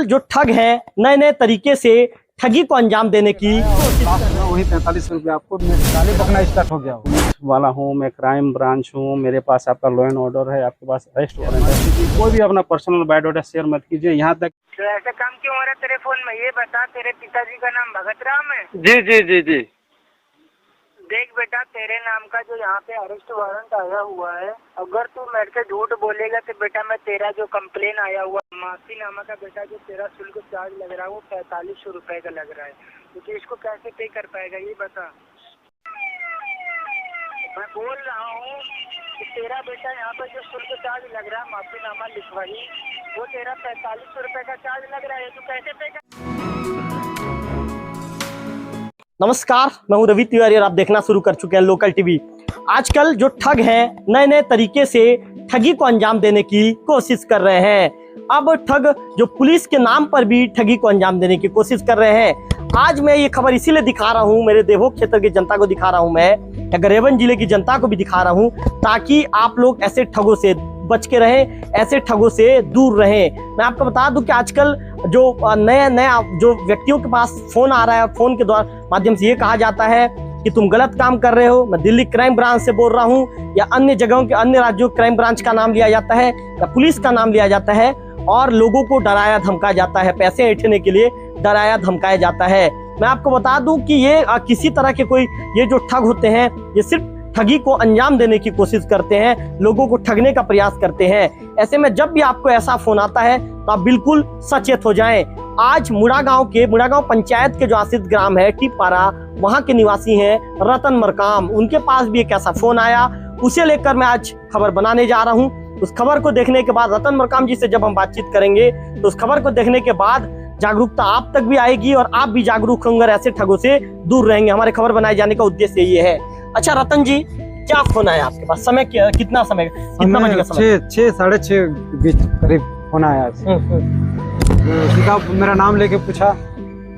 जो ठग हैं नए नए तरीके से ठगी को अंजाम देने की वही 45 रुपये आपको गाली बकना स्टार्ट हो गया पुलिस वाला हूँ मैं, क्राइम ब्रांच हूँ। मेरे पास आपका लॉ एंड ऑर्डर है, आपके पास अरेस्ट वारंट है। कोई भी अपना पर्सनल बायोडाटा शेयर मत कीजिए यहाँ तक। तो ऐसा काम क्यों हो रहा है तेरे फोन में? ये बता, तेरे पिताजी का नाम भगत राम है? जी जी जी जी। देख बेटा, तेरे नाम का जो यहाँ पे अरेस्ट वारंट आया हुआ है, अगर तू मेरे से झूठ बोलेगा तो बेटा मैं तेरा जो कंप्लेन आया हुआ माफीनामा का बेटा जो तेरा शुल्क चार्ज लग रहा है वो 4500 रुपए का लग रहा है। तो इसको कैसे पे कर पाएगा ये बता। मैं बोल रहा हूँ कि तेरा बेटा यहाँ पर जो शुल्क चार्ज लग रहा है माफीनामा लिखवाई, वो तेरा 4500 रुपए का चार्ज लग रहा है। तू कैसे पे कर। नमस्कार, मैं हूं रवि तिवारी और आप देखना शुरू कर चुके हैं लोकल टीवी। आजकल जो ठग हैं नए नए तरीके से ठगी को अंजाम देने की कोशिश कर रहे हैं। अब ठग जो पुलिस के नाम पर भी ठगी को अंजाम देने की कोशिश कर रहे हैं। आज मैं ये खबर इसीलिए दिखा रहा हूं, मेरे देवों क्षेत्र की जनता को दिखा रहा हूं, मैं या गरेवन जिले की जनता को भी दिखा रहा हूं, ताकि आप लोग ऐसे ठगों से बच के रहें, ऐसे ठगों से दूर रहें। मैं आपको बता दूं कि आजकल जो नया जो व्यक्तियों के पास फोन आ रहा है, फोन के द्वारा माध्यम से ये कहा जाता है कि तुम गलत काम कर रहे हो। मैं दिल्ली क्राइम ब्रांच से बोल रहा हूँ या अन्य जगहों के अन्य राज्यों क्राइम ब्रांच का नाम लिया जाता है या पुलिस का नाम लिया जाता है और लोगों को डराया धमकाया जाता है, पैसे ऐंठने के लिए डराया धमकाया जाता है। मैं आपको बता दूं कि ये किसी तरह के कोई ये जो ठग होते हैं ये सिर्फ ठगी को अंजाम देने की कोशिश करते हैं, लोगों को ठगने का प्रयास करते हैं। ऐसे में जब भी आपको ऐसा फोन आता है तो आप बिल्कुल सचेत हो जाएं। आज मुड़ागांव पंचायत के जो आश्रित ग्राम है टिपारा, वहां के निवासी हैं रतन मरकाम। उनके पास भी एक ऐसा फोन आया, उसे लेकर मैं आज खबर बनाने जा रहा हूं। उस खबर को देखने के बाद रतन मरकाम जी से जब हम बातचीत करेंगे तो उस खबर को देखने के बाद जागरूकता आप तक भी आएगी और आप भी जागरूक होंगे, ऐसे ठगों से दूर रहेंगे। हमारे खबर बनाए जाने का उद्देश्य ये है। अच्छा रतन जी, क्या फोन आया आपके पास? समय कितना समय, कितना बजे का समय? 6 साढ़े 6 बीच करीब फोन आया। सीधा मेरा नाम लेके पूछा,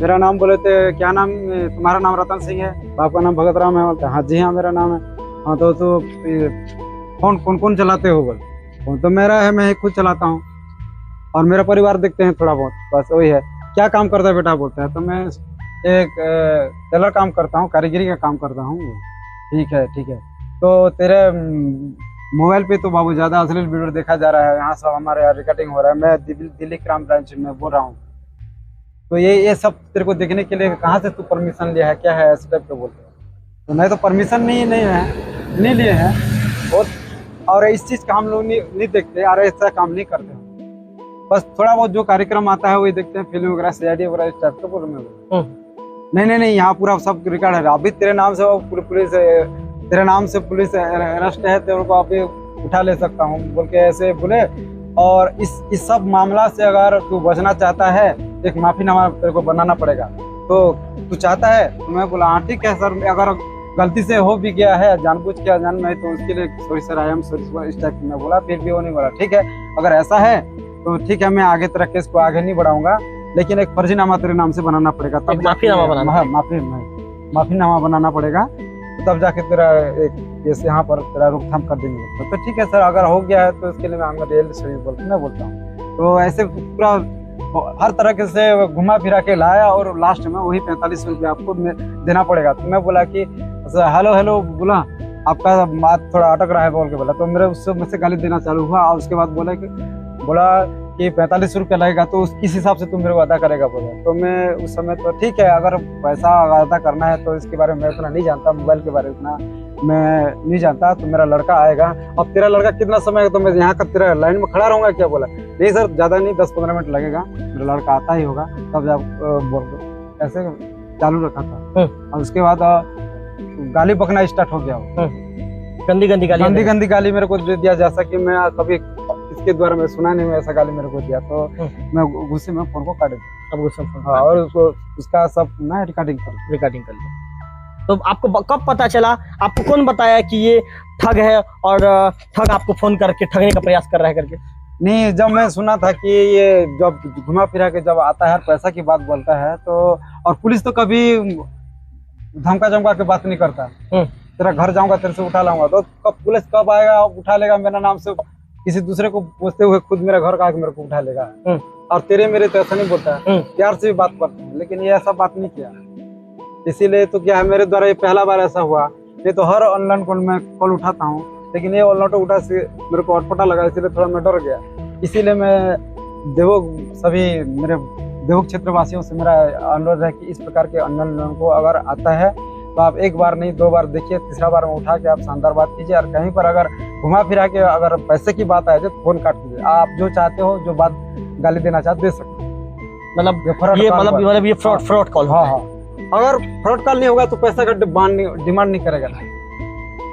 मेरा नाम बोले थे क्या नाम, तुम्हारा नाम रतन सिंह है, बाप का नाम भगत राम है। बोलते हाँ जी हाँ मेरा नाम है। हाँ तो फोन कौन चलाते हो? बोल फोन तो मेरा है, मैं खुद चलाता हूँ और मेरा परिवार देखते हैं थोड़ा बहुत, बस वही है। क्या काम करता है बेटा? बोलता है तो मैं एक टेलर काम करता हूँ, कारीगरी का काम करता हूँ। ठीक है तो तेरे मोबाइल पे तो बाबू ज्यादा अश्लील वीडियो देखा जा रहा है, यहाँ सब हमारे यहाँ रिकॉर्डिंग हो रहा है। मैं दिल्ली क्राइम ब्रांच में बोल रहा हूँ, तो ये सब तेरे को देखने के लिए कहाँ से तू परमिशन लिया है, क्या है ऐसे टाइप के बोलते हैं। तो मैं तो परमिशन नहीं लिए हैं और इस चीज़ का हम लोग नहीं देखते और ऐसा काम नहीं करते। बस थोड़ा बहुत जो कार्यक्रम आता है वही देखते हैं, फिल्म वगैरह CID वगैरह इस टाइप के बोल रहे। नहीं यहाँ पूरा सब रिकॉर्ड है। अभी तेरे नाम से पुलिस अरेस्ट है, तेरे को अभी उठा ले सकता हूँ बोल के ऐसे बोले। और इस सब मामला से अगर तू बचना चाहता है, एक माफीनामा तेरे को बनाना पड़ेगा। तो तू चाहता है? तो मैं बोला हाँ ठीक है सर, अगर गलती से हो भी गया है, जानबूझ के अनजान में, तो उसके लिए sorry sir, I am sorry इस टाइप में बोला। फिर भी वो नहीं बोला। ठीक है, अगर ऐसा है तो ठीक है, मैं आगे तेरा केस को आगे नहीं बढ़ाऊंगा, लेकिन एक फर्जीनामा तेरे नाम से बनाना पड़ेगा, तब माफीनामा बनाना, माफीनामा बनाना पड़ेगा, तब जाके तेरा एक केस यहाँ पर तेरा रोकथाम कर देंगे। तो ठीक है सर, अगर हो गया है तो इसके लिए मैं रियल सॉरी मैं बोलता हूँ। तो ऐसे पूरा हर तरह से घुमा फिरा के लाया और लास्ट में वही 45 रुपये आपको देना पड़ेगा। तो मैं बोला कि हेलो बोला, आपका बात थोड़ा अटक रहा है बोल के बोला। तो मेरे उससे मुझसे गाली देना चालू हुआ और उसके बाद बोला कि 45 रुपये लगेगा, तो किस हिसाब से तुम मेरे को अदा करेगा बोला। तो मैं उस समय तो ठीक है, अगर पैसा अदा करना है तो इसके बारे में मैं इतना नहीं जानता, मोबाइल के बारे में इतना मैं नहीं जानता। तो मेरा लड़का आएगा। अब तेरा लड़का कितना समय है? तो मैं यहाँ का तेरा लाइन में खड़ा रहूँगा क्या? बोला नहीं सर, ज़्यादा नहीं, 10-15 मिनट लगेगा, मेरा लड़का आता ही होगा, तब जब बोल दो। ऐसे चालू रखा था और उसके बाद गाली बकना स्टार्ट हो गया। गंदी गाली मेरे को दे दिया, जैसा कि मैं कभी इसके द्वारा मैं सुना नहीं, ऐसा गाली मेरे को दिया। तो मैं गुस्से में फोन को काट दिया और उसका सब मैं रिकॉर्डिंग कर लिया। तो आपको कब पता चला, आपको कौन बताया कि ये ठग है और ठग आपको फोन करके ठगने का प्रयास कर रहा है करके? नहीं, जब मैं सुना था कि ये जब घुमा फिरा के जब आता है पैसा की बात बोलता है, तो और पुलिस तो कभी धमका के बात नहीं करता। तेरा घर जाऊंगा, तेरे से उठा लाऊंगा, तो कब पुलिस कब आएगा उठा लेगा, मेरा नाम से किसी दूसरे को पूछते हुए खुद मेरा घर का आके मेरे को उठा लेगा। और तेरे मेरे तो ऐसा नहीं बोलता है, प्यार से भी बात करते हैं, लेकिन ये ऐसा बात नहीं किया। इसीलिए तो क्या है, मेरे द्वारा ये पहला बार ऐसा हुआ। ये तो हर ऑनलाइन कॉल में कॉल उठाता हूँ, लेकिन ये ऑनलाइन उठा से मेरे को अटपटा लगा, इसीलिए थोड़ा मैं डर गया। इसीलिए मैं सभी मेरे देवोग क्षेत्र वासियों से मेरा अनुरोध है कि इस प्रकार के ऑनलाइन लोगों को अगर आता है तो आप एक बार नहीं 2 बार देखिए, तीसरा बार में उठा के आप शानदार बात कीजिए। और कहीं पर अगर घुमा फिरा के अगर पैसे की बात आए तो फोन काट दीजिए। आप जो चाहते हो, जो बात गाली देना चाहते दे सकते हो। मतलब ये फ्रॉड कॉल। हाँ हाँ, अगर फ्रॉड कॉल नहीं होगा तो पैसा का डिमांड नहीं करेगा ना,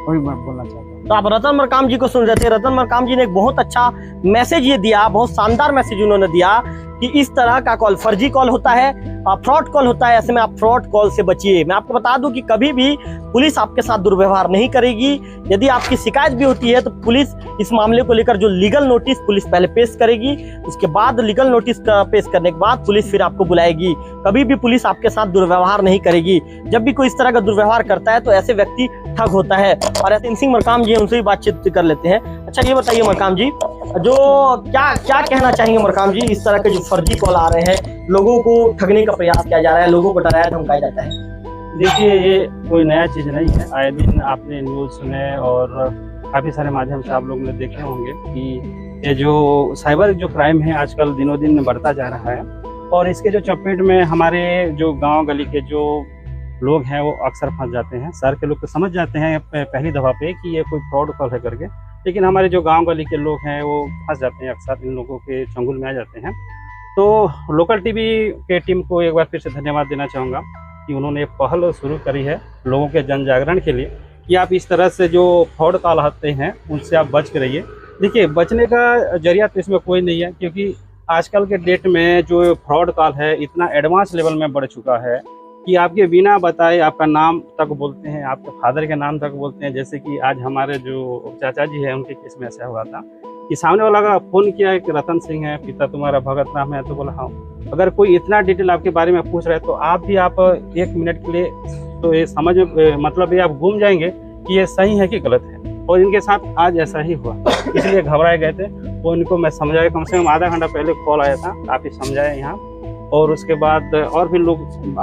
वही मैं बोलना चाहता हूँ। तो आप रतन मरकाम जी को सुन रहे थे। रतन मरकाम जी ने एक बहुत अच्छा मैसेज ये दिया, बहुत शानदार मैसेज उन्होंने दिया कि इस तरह का कॉल फर्जी कॉल होता है, फ्रॉड कॉल होता है। ऐसे में आप फ्रॉड कॉल से बचिए। मैं आपको बता दूं कि कभी भी पुलिस आपके साथ दुर्व्यवहार नहीं करेगी। यदि आपकी शिकायत भी होती है तो पुलिस इस मामले को लेकर जो लीगल नोटिस पुलिस पहले पेश करेगी, उसके बाद लीगल नोटिस का पेश करने के बाद पुलिस फिर आपको बुलाएगी। कभी भी पुलिस आपके साथ दुर्व्यवहार नहीं करेगी। जब भी कोई इस तरह का दुर्व्यवहार करता है तो ऐसे व्यक्ति ठग होता है। और रतन सिंह मरकाम जी उनसे भी बातचीत कर लेते हैं। अच्छा ये बताइए मरकाम जी, जो क्या कहना चाहेंगे मरकाम जी, इस तरह के जो फर्जी कॉल आ रहे हैं, लोगों को ठगने का प्रयास किया जा रहा है, लोगों को डराया धमकाया जाता है? देखिए, ये कोई नया चीज़ नहीं है। आए दिन आपने न्यूज़ सुने और काफ़ी सारे माध्यम से आप लोग ने देखे होंगे कि ये जो साइबर जो क्राइम है आजकल दिनों दिन बढ़ता जा रहा है। और इसके जो चपेट में हमारे जो गांव गली के जो लोग हैं वो अक्सर फंस जाते हैं। शहर के लोग तो समझ जाते हैं पहली दफ़ा पे कि ये कोई फ्रॉड कॉल है करके, लेकिन हमारे जो गांव गली के लोग हैं वो फंस जाते हैं, अक्सर इन लोगों के चंगुल में आ जाते हैं। तो लोकल टीवी के टीम को एक बार फिर से धन्यवाद देना चाहूँगा कि उन्होंने पहल शुरू करी है लोगों के जन जागरण के लिए कि आप इस तरह से जो फ्रॉड कॉल आते हैं उनसे आप बच के रहिए। देखिए, बचने का जरिया तो इसमें कोई नहीं है, क्योंकि आजकल के डेट में जो फ्रॉड कॉल है इतना एडवांस लेवल में बढ़ चुका है कि आपके बिना बताए आपका नाम तक बोलते हैं, आपके फादर के नाम तक बोलते हैं। जैसे कि आज हमारे जो चाचा जी हैं उनके केस में ऐसा हुआ था कि सामने वाला का फ़ोन किया कि रतन सिंह है, पिता तुम्हारा भगत राम है, तो बोला हाँ। अगर कोई इतना डिटेल आपके बारे में पूछ रहा है तो आप 1 मिनट के लिए तो ये समझ मतलब ये आप घूम जाएंगे कि ये सही है कि गलत है। और इनके साथ आज ऐसा ही हुआ, इसलिए घबराए गए थे। वो इनको मैं समझाया, कम से कम आधा घंटा पहले कॉल आया था, काफ़ी समझाया यहाँ। और उसके बाद और भी लोग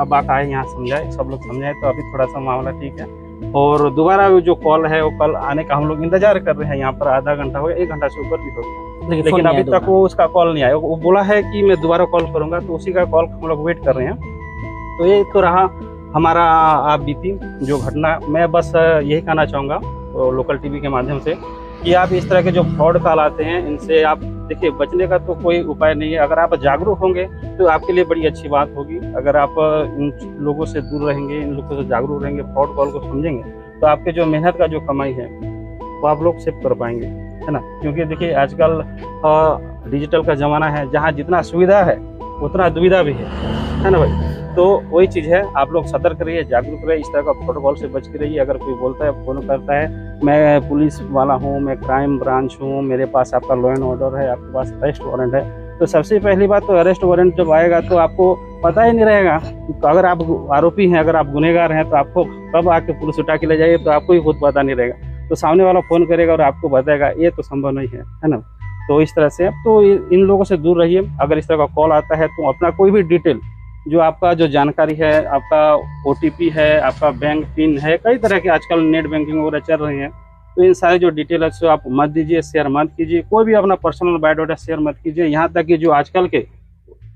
बात आए यहाँ समझाए, सब लोग समझाए, तो अभी थोड़ा सा मामला ठीक है। और दोबारा जो कॉल है वो कल आने का हम लोग इंतजार कर रहे हैं यहाँ पर। आधा घंटा हो गया, 1 घंटा से ऊपर भी हो गया, लेकिन अभी तक वो उसका कॉल नहीं आया। वो बोला है कि मैं दोबारा कॉल करूँगा, तो उसी का कॉल हम लोग वेट कर रहे हैं। तो ये तो रहा हमारा आप बीती जो घटना। मैं बस यही कहना चाहूँगा लोकल टीवी के माध्यम से कि आप इस तरह के जो फ्रॉड कॉल आते हैं इनसे आप देखिए, बचने का तो कोई उपाय नहीं है। अगर आप जागरूक होंगे तो आपके लिए बड़ी अच्छी बात होगी। अगर आप इन लोगों से दूर रहेंगे, इन लोगों से जागरूक रहेंगे, फ्रॉड कॉल को समझेंगे, तो आपके जो मेहनत का जो कमाई है वो आप लोग सेव कर पाएंगे, है ना। क्योंकि देखिए, आजकल डिजिटल का ज़माना है, जहाँ जितना सुविधा है उतना दुविधा भी है ना भाई। तो वही चीज़ है, आप लोग सतर्क रहिए, जागरूक रहिए, इस तरह का प्रोटोकॉल से बच के रहिए। अगर कोई बोलता है, फ़ोन करता है, मैं पुलिस वाला हूँ, मैं क्राइम ब्रांच हूँ, मेरे पास आपका लॉ एंड ऑर्डर है, आपके पास अरेस्ट वारंट है, तो सबसे पहली बात तो अरेस्ट वारंट जब आएगा तो आपको पता ही नहीं रहेगा। तो अगर आप आरोपी हैं, अगर आप गुनहगार हैं, तो आपको कब आके पुलिस उठा के ले जाएगी तो आपको ही खुद पता नहीं रहेगा। तो सामने वाला फ़ोन करेगा और आपको बताएगा, ये तो संभव नहीं है ना। तो इस तरह से तो इन लोगों से दूर रहिए। अगर इस तरह का कॉल आता है तो अपना कोई भी डिटेल, जो आपका जो जानकारी है, आपका OTP है, आपका बैंक पिन है, कई तरह के आजकल नेट बैंकिंग वगैरह चल रही हैं, तो इन सारे जो डिटेल है सो आप मत दीजिए, शेयर मत कीजिए। कोई भी अपना पर्सनल बायोडाटा शेयर मत कीजिए। यहाँ तक कि जो आजकल के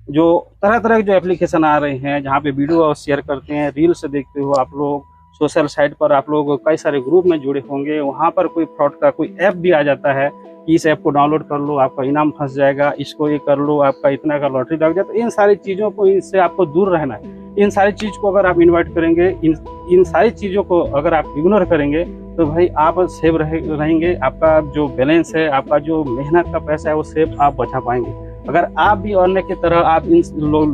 जो तरह तरह के जो एप्लीकेशन आ रहे हैं, जहाँ पे वीडियो शेयर करते हैं, रील्स देखते हो आप लोग, सोशल साइट पर आप लोग कई सारे ग्रुप में जुड़े होंगे, वहाँ पर कोई फ्रॉड का कोई ऐप भी आ जाता है, इस ऐप को डाउनलोड कर लो, आपका इनाम फंस जाएगा, इसको ये कर लो, आपका इतना का लॉटरी लग जाए। तो इन सारी चीज़ों को, इनसे आपको दूर रहना है। इन सारी चीज़ को अगर आप इन्वाइट करेंगे, इन सारी चीज़ों को अगर आप इग्नोर करेंगे तो भाई आप सेव रहेंगे। आपका जो बैलेंस है, आपका जो मेहनत का पैसा है, वो सेव आप बचा पाएंगे। अगर आप भी अन्य की तरह आप इन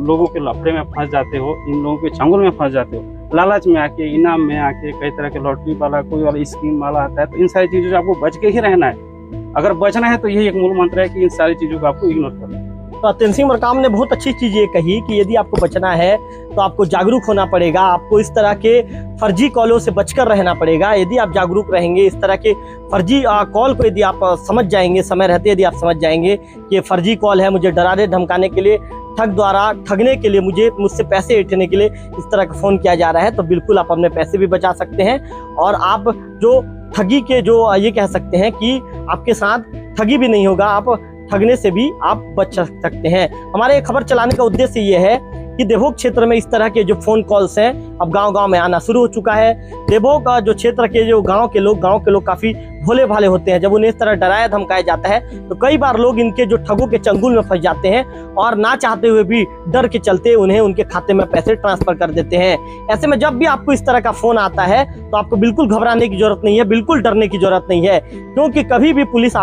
लोगों के लफड़े में फंस जाते हो, इन लोगों के चंगुल में फंस जाते हो, लालच में आके, इनाम में आके, कई तरह के लॉटरी वाला, कोई वाला स्कीम वाला आता है, तो इन सारी चीज़ों से आपको बच के ही रहना है। अगर बचना है तो यही एक मूल मंत्र है कि इन सारी चीज़ों को आपको इग्नोर करना है। तेनसिंह मरकाम ने बहुत अच्छी चीज़ ये कही कि यदि आपको बचना है तो आपको जागरूक होना पड़ेगा, आपको इस तरह के फर्जी कॉलों से बचकर रहना पड़ेगा। यदि आप जागरूक रहेंगे, इस तरह के फर्जी कॉल को यदि आप समझ जाएंगे, समय रहते यदि आप समझ जाएंगे कि ये फर्जी कॉल है, मुझे डराने धमकाने के लिए, ठग द्वारा ठगने के लिए, मुझसे पैसे ऐंठने के लिए इस तरह का फ़ोन किया जा रहा है, तो बिल्कुल आप अपने पैसे भी बचा सकते हैं और आप जो ठगी के जो ये कह सकते हैं कि आपके साथ ठगी भी नहीं होगा, आप ठगने से भी आप बच सकते हैं। हमारे खबर चलाने का उद्देश्य ये है कि देवभोग क्षेत्र में इस तरह के जो फ़ोन कॉल्स हैं अब गांव-गांव में आना शुरू हो चुका है। देवभोग का जो क्षेत्र के जो गांव के लोग काफ़ी भोले भाले होते हैं। जब उन्हें इस तरह डराया धमकाया जाता है तो कई बार लोग इनके जो ठगों के चंगुल में फंस जाते हैं और ना चाहते हुए भी डर के चलते उन्हें उनके खाते में पैसे ट्रांसफर कर देते हैं। ऐसे में जब भी आपको इस तरह का फ़ोन आता है तो आपको बिल्कुल घबराने की जरूरत नहीं है, बिल्कुल डरने की जरूरत नहीं है, क्योंकि कभी भी पुलिस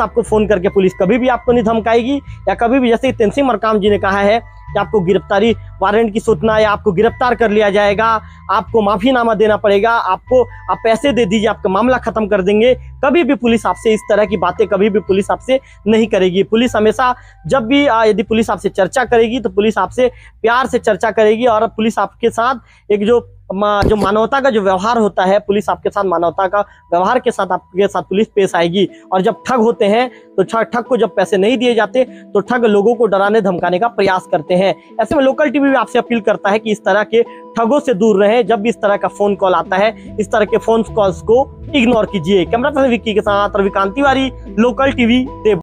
आपको फ़ोन करके पुलिस कभी भी आपको नहीं धमकाएगी या कभी भी, जैसे तेनसिंह मरकाम जी ने कहा है कि आपको गिरफ्तारी वारंट की सूचना या आपको गिरफ्तार कर लिया जाएगा, आपको माफीनामा देना पड़ेगा, आप पैसे दे दीजिए, आपका मामला खत्म कर देंगे। कभी भी पुलिस आपसे इस तरह की बातें कभी भी पुलिस आपसे नहीं करेगी। पुलिस हमेशा जब भी यदि पुलिस आपसे चर्चा करेगी तो पुलिस आपसे प्यार से चर्चा करेगी और पुलिस आपके साथ एक जो मानवता का जो व्यवहार होता है, पुलिस आपके साथ मानवता का व्यवहार के साथ आपके साथ पुलिस पेश आएगी। और जब ठग होते हैं तो ठग को जब पैसे नहीं दिए जाते तो ठग लोगों को डराने धमकाने का प्रयास करते हैं। ऐसे में लोकल टीवी भी आपसे अपील करता है कि इस तरह के ठगों से दूर रहें। जब भी इस तरह का फोन कॉल आता है, इस तरह के फोन कॉल्स को इग्नोर कीजिए। कैमरा पर्सन विक्की के साथ रविकांत तिवारी, लोकल टीवी देवभोग।